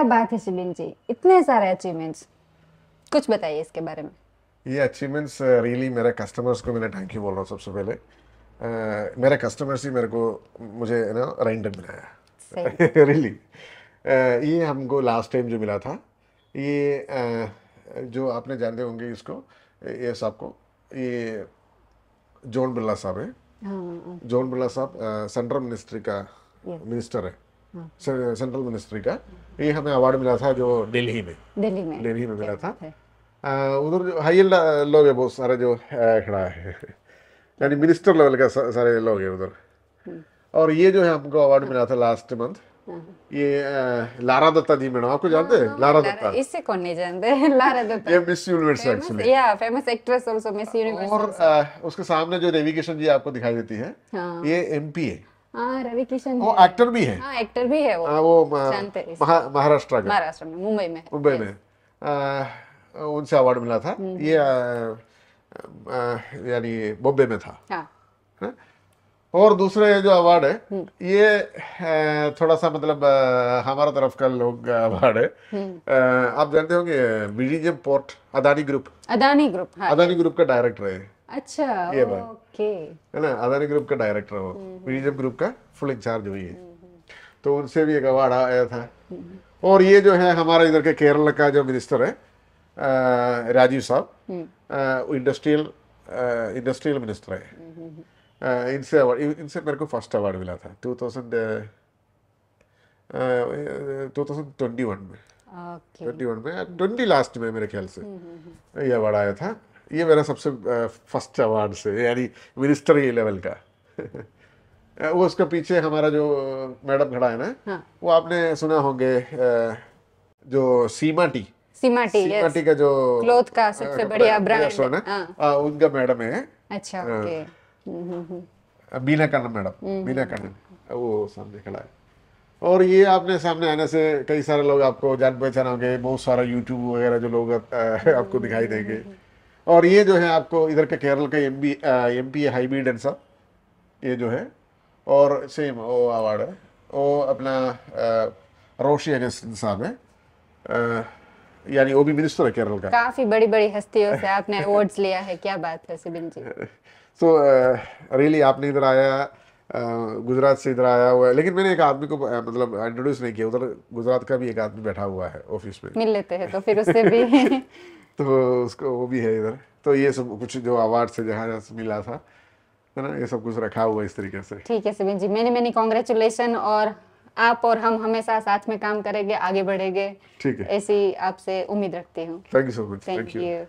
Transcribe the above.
बात है शिबिन जी, इतने सारे अचीवमेंट्स, कुछ बताइए इसके बारे में। ये अचीवमेंट्स रियली मेरे कस्टमर्स को मैंने थैंक यू बोल रहा हूँ सबसे पहले। मेरे कस्टमर्स ही मुझे ना रेंटेक मिलाया रियली। ये हमको लास्ट टाइम जो मिला था, ये जो आपने जानते होंगे इसको, ये सबको, ये जॉन बिरला साहब है। जॉन बिरला साहब सेंट्रल मिनिस्ट्री का मिनिस्टर है, सेंट्रल मिनिस्ट्री का। ये हमें अवार्ड मिला था जो दिल्ली में मिला था। उधर जो हाई लोग है बहुत सारे जो खड़ा है यानी मिनिस्टर लेवल का सारे लोग हैं उधर। और ये जो है हमको अवार्ड मिला था लास्ट मंथ, ये लारा दत्ता जी मैडम, आपको जानते हैं लारा दत्ता? इससे कौन नहीं जानते लारा दत्ता। ये मिस यूनिवर्स एक्चुअली, या famous actress also, miss universe. और उसके सामने जो रवि किशन जी आपको दिखाई देती है, ये एमपी है। हाँ, रवि किशन वो एक्टर भी है। हाँ, एक्टर भी है वो। जानते हैं महाराष्ट्र में, मुंबई में उनसे अवार्ड मिला था। ये यानी बॉम्बे में था। हाँ? और दूसरे जो अवार्ड है, ये थोड़ा सा मतलब हमारा तरफ का लोग अवार्ड है। आप जानते होंगे बीडीजेम पोर्ट, अदानी ग्रुप का डायरेक्टर है। अच्छा, ये बात ओके, है ना, अदानी ग्रुप का डायरेक्टर हो, बीडीजेम ग्रुप का फुल इंचार्ज हुई है। तो उनसे भी एक अवार्ड आया था। और ये जो है हमारा इधर के केरल का जो मिनिस्टर है राजीव साहब, इंडस्ट्रियल मिनिस्टर है। इनसे मेरे को फर्स्ट अवार्ड मिला था 2021 में। 20 लास्ट में मेरे ख्याल से ये अवार्ड आया था। ये मेरा सबसे फर्स्ट अवार्ड से, यानी मिनिस्टरी लेवल का वो उसके पीछे हमारा जो मैडम खड़ा है ना, वो आपने सुना होंगे, जो सीमा टी का जो क्लॉथ का सबसे बढ़िया ब्रांड है, उनका मैडम है। अच्छा, ओके। बीना कन्नन वो सामने खड़ा है। और ये आपने सामने आने से कई सारे लोग आपको जान पहचान होंगे, बहुत सारा यूट्यूब वगैरह जो लोग आपको दिखाई देंगे। और ये जो है आपको इधर के केरल का एमपी है हाईबीडन साहब, ये जो है। और सेम वो अवार्ड है, वो अपना रोशी अगस्टिन साहब है, यानी वो भी मिनिस्टर है केरल का। काफी बड़ी बड़ी हस्तियों से आपने अवार्ड्स लिया है, क्या बात है शिबिन जी। सो रियली आपने इधर आया, गुजरात से इधर आया हुआ है, लेकिन मैंने एक आदमी को मतलब इंट्रोड्यूस नहीं किया। उधर गुजरात का भी एक आदमी बैठा हुआ है ऑफिस में, मिल लेते हैं तो फिर उससे भी तो उसको वो भी है इधर। तो ये सब कुछ जो अवार्ड से जहाँ मिला था, है ना, ये सब कुछ रखा हुआ इस तरीके से। ठीक है शिबिन जी, मैंने कांग्रेचुलेशन, और आप और हम हमेशा साथ में काम करेंगे, आगे बढ़ेंगे। ठीक है, ऐसी आपसे उम्मीद रखती हूँ। Thank you so much. Thank you.